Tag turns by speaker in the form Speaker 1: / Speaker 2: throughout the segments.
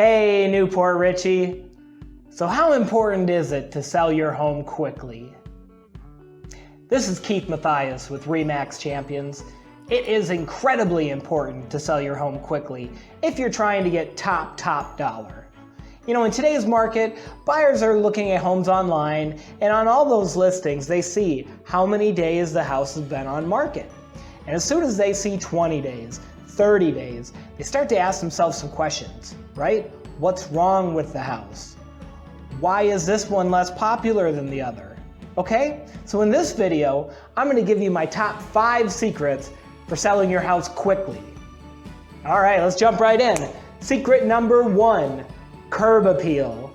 Speaker 1: Hey, Newport Richey. So how important is it to sell your home quickly? This is Mathias with Remax Champions. It is incredibly important to sell your home quickly if you're trying to get top dollar. You know, in today's market, buyers are looking at homes online, and on all those listings, they see how many days the house has been on market. And as soon as they see 20 days, 30 days, they start to ask themselves some questions, right? What's wrong with the house? Why is this one less popular than the other? Okay, so in this video, I'm gonna give you my top 5 secrets for selling your house quickly. All right, let's jump right in. Secret number 1, curb appeal.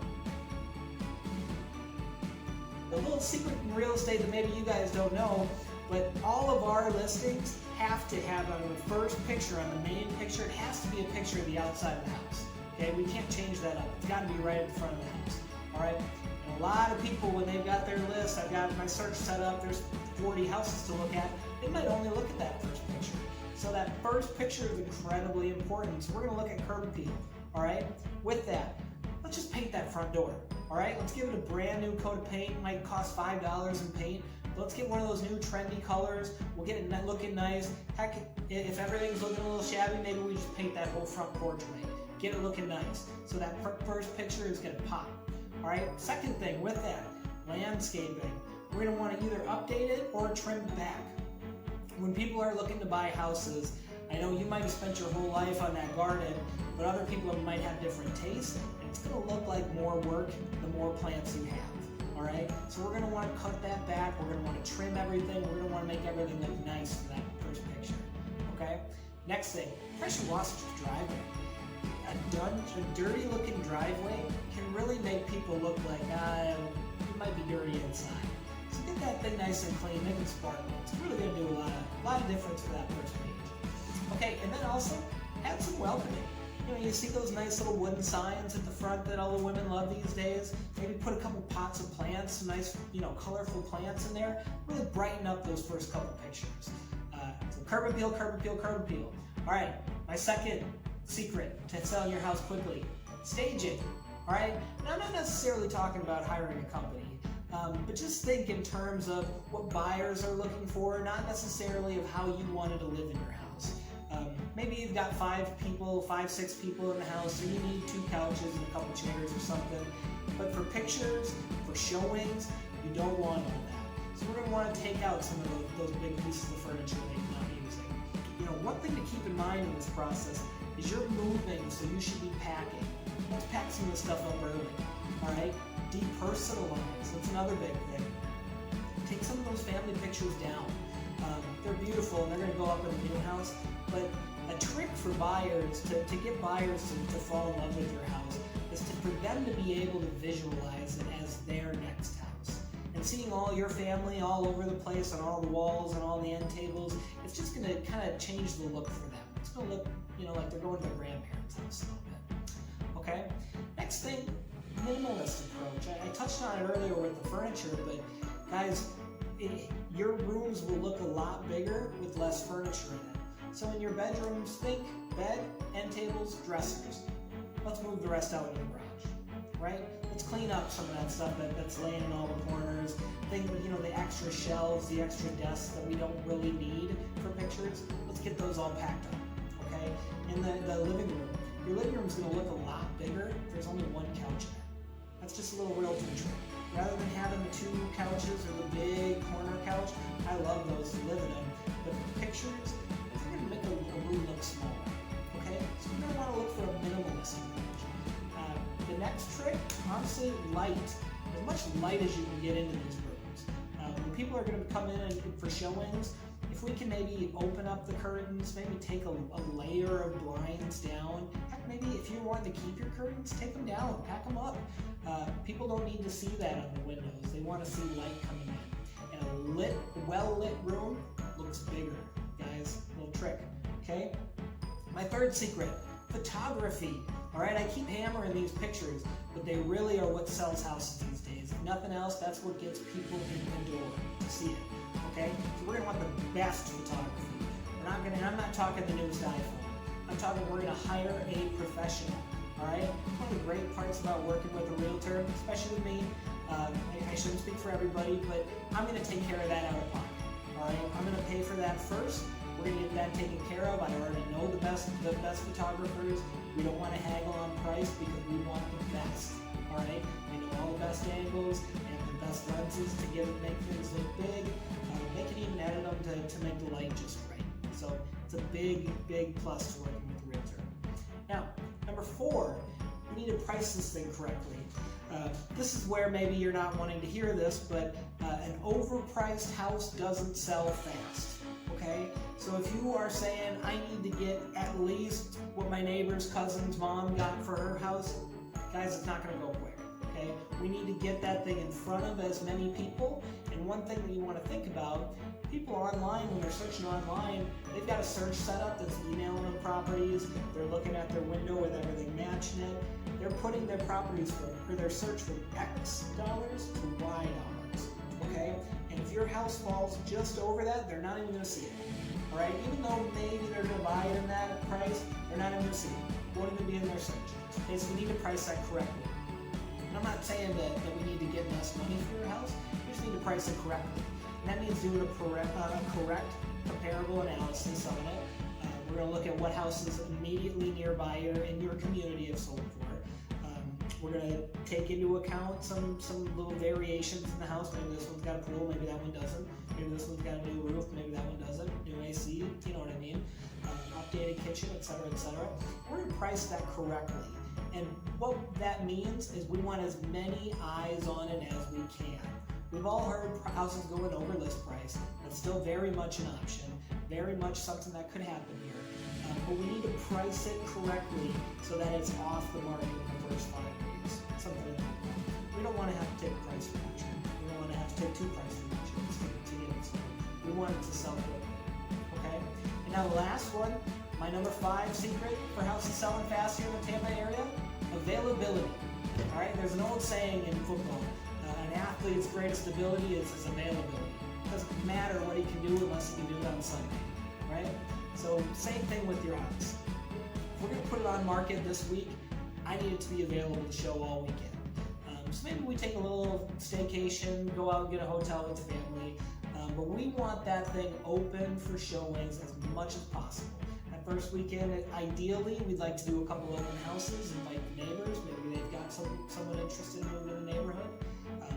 Speaker 2: A little secret in real estate that maybe you guys don't know, but all of our listings have to have on the first picture, on the main picture, it has to be a picture of the outside of the house. Okay, we can't change that up. It's got to be right at the front of the house. All right. And a lot of people, when they've got their list, I've got my search set up. There's 40 houses to look at. They might only look at that first picture. So that first picture is incredibly important. So we're going to look at curb appeal. All right. With that, let's just paint that front door. All right. Let's give it a brand new coat of paint. It might cost $5 in paint. Let's get one of those new trendy colors. We'll get it looking nice. Heck, if everything's looking a little shabby, maybe we just paint that whole front porch white. Get it looking nice. So that first picture is going to pop. All right. Second thing with that, landscaping. We're going to want to either update it or trim back. When people are looking to buy houses, I know you might have spent your whole life on that garden, but other people might have different tastes, and it's going to look like more work the more plants you have. All right, so we're going to want to cut that back. We're going to want to trim everything. We're going to want to make everything look nice for that first picture. Okay. Next thing, pressure washer driveway. A dirty looking driveway can really make people look like it might be dirty inside. So get that thing nice and clean, make it sparkle. It's really going to do a lot of difference for that first page. Okay, and then also add some welcoming. You know, you see those nice little wooden signs at the front that all the women love these days. Maybe put a couple pots of plants, some nice, colorful plants in there. Really brighten up those first couple pictures. So curb appeal, curb appeal, curb appeal. All right, my second secret to selling your house quickly: staging. All right, now I'm not necessarily talking about hiring a company, but just think in terms of what buyers are looking for, not necessarily of how you wanted to live in your house. Maybe you've got 6 people in the house, so you need 2 couches and a couple chairs or something. But for pictures, for showings, you don't want all that. So we're going to want to take out some of those big pieces of furniture that you're not using. You know, one thing to keep in mind in this process is you're moving, so you should be packing. Let's pack some of this stuff up early. All right? Depersonalize. That's another big thing. Take some of those family pictures down. They're beautiful and they're going to go up in the new house, but a trick for buyers, to get buyers to fall in love with your house, is for them to be able to visualize it as their next house. And seeing all your family all over the place on all the walls and all the end tables, it's just going to kind of change the look for them. It's going to look, like they're going to their grandparents' house a little bit. Okay? Next thing, minimalist approach. I touched on it earlier with the furniture, but guys, your rooms will look a lot bigger with less furniture in it. So in your bedrooms, think bed, end tables, dressers. Let's move the rest out in the garage, right? Let's clean up some of that stuff that's laying in all the corners. Think, the extra shelves, the extra desks that we don't really need for pictures. Let's get those all packed up, okay? In the living room, your living room is going to look a lot bigger if there's only 1 couch in it. That's just a little Realtor trick. Rather than having the 2 couches or the big corner couch, I love those to live in them. But for pictures, it's going to make a room look smaller. Okay? So you're going to want to look for a minimalist approach. The next trick, honestly, light. As much light as you can get into these rooms. When people are going to come in for showings, if we can maybe open up the curtains, maybe take a layer of blinds down. Heck, maybe if you're wanting to keep your curtains, take them down, pack them up. People don't need to see that on the windows. They want to see light coming in. And a well-lit room looks bigger, guys. Little trick, okay? My third secret, photography. All right, I keep hammering these pictures, but they really are what sells houses these days. If nothing else, that's what gets people in the door to see it. Okay, so we're gonna want the best photography. I'm not talking the newest iPhone. I'm talking we're gonna hire a professional. All right, we want great parts about working with a realtor, especially with me. I shouldn't speak for everybody, but I'm going to take care of that out of pocket. All right, I'm going to pay for that first. We're going to get that taken care of. I already know the best photographers. We don't want to haggle on price because we want the best. All right, we know all the best angles and the best lenses to make things look big. They can even edit them to make the light just right. So it's a big plus to working with a realtor. Now, number 4, we need to price this thing correctly. This is where maybe you're not wanting to hear this, but an overpriced house doesn't sell fast, okay? So if you are saying, I need to get at least what my neighbor's cousin's mom got for her house, guys, it's not gonna go quick, okay? We need to get that thing in front of as many people, and one thing that you wanna think about, people online, when they're searching online, they've got a search setup that's emailing them properties, they're looking at their window with everything matching it, they're putting their properties for their search from X dollars to Y dollars, okay? And if your house falls just over that, they're not even gonna see it, all right? Even though maybe they're gonna buy it in that price, they're not even gonna see it. It won't even be in their search. Okay, so we need to price that correctly. And I'm not saying that we need to get less money for your house, we just need to price it correctly. And that means doing a correct comparable analysis on it. We're going to look at what houses immediately nearby in your community have sold for. We're going to take into account some little variations in the house. Maybe this one's got a pool, maybe that one doesn't. Maybe this one's got a new roof, maybe that one doesn't. New AC, you know what I mean? Updated kitchen, etc., etc. We're going to price that correctly. And what that means is we want as many eyes on it as we can. We've all heard houses going over list price. That's still very much an option, very much something that could happen here. But we need to price it correctly so that it's off the market in the first 5 weeks. Something like that. We don't want to have to take a price reduction. We don't want to have to take 2 price reductions to get it started. We want it to sell quickly. Okay? And now the last one, my number 5 secret for houses selling fast here in the Tampa area, availability. All right? There's an old saying in football. An athlete's greatest ability is his availability. It doesn't matter what he can do unless he can do it on Sunday, right? So same thing with your house. If we're going to put it on market this week, I need it to be available to show all weekend. So maybe we take a little staycation, go out and get a hotel with the family, but we want that thing open for showings as much as possible. That first weekend, ideally, we'd like to do a couple open houses, invite the neighbors, maybe they've got someone interested in moving to the neighborhood.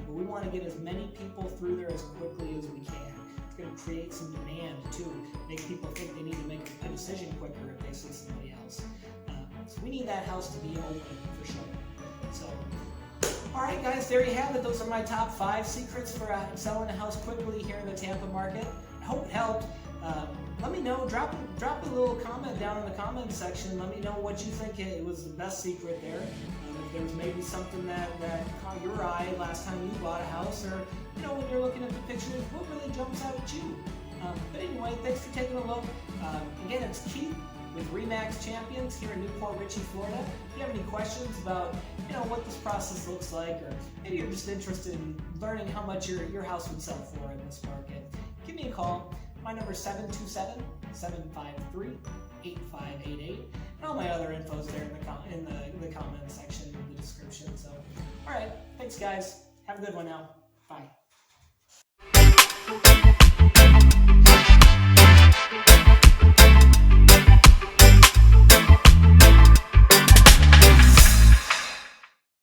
Speaker 2: But we want to get as many people through there as quickly as we can. It's going to create some demand too, make people think they need to make a decision quicker if they see somebody else. So we need that house to be open for sure. So, all right, guys, there you have it. Those are my top 5 secrets for selling a house quickly here in the Tampa market. I hope it helped. Let me know. Drop a little comment down in the comment section. Let me know what you think it was the best secret there. If there was maybe something that caught your eye last time you bought a house, or when you're looking at the pictures, what really jumps out at you. But anyway, thanks for taking a look. Again, it's Keith with Remax Champions here in Newport Richey, Florida. If you have any questions about what this process looks like, or maybe you're just interested in learning how much your house would sell for in this market, give me a call. My number is 727-753-8588. And all my other info is there in the comment section, in the description. So, all right, thanks guys. Have a good one now. Bye.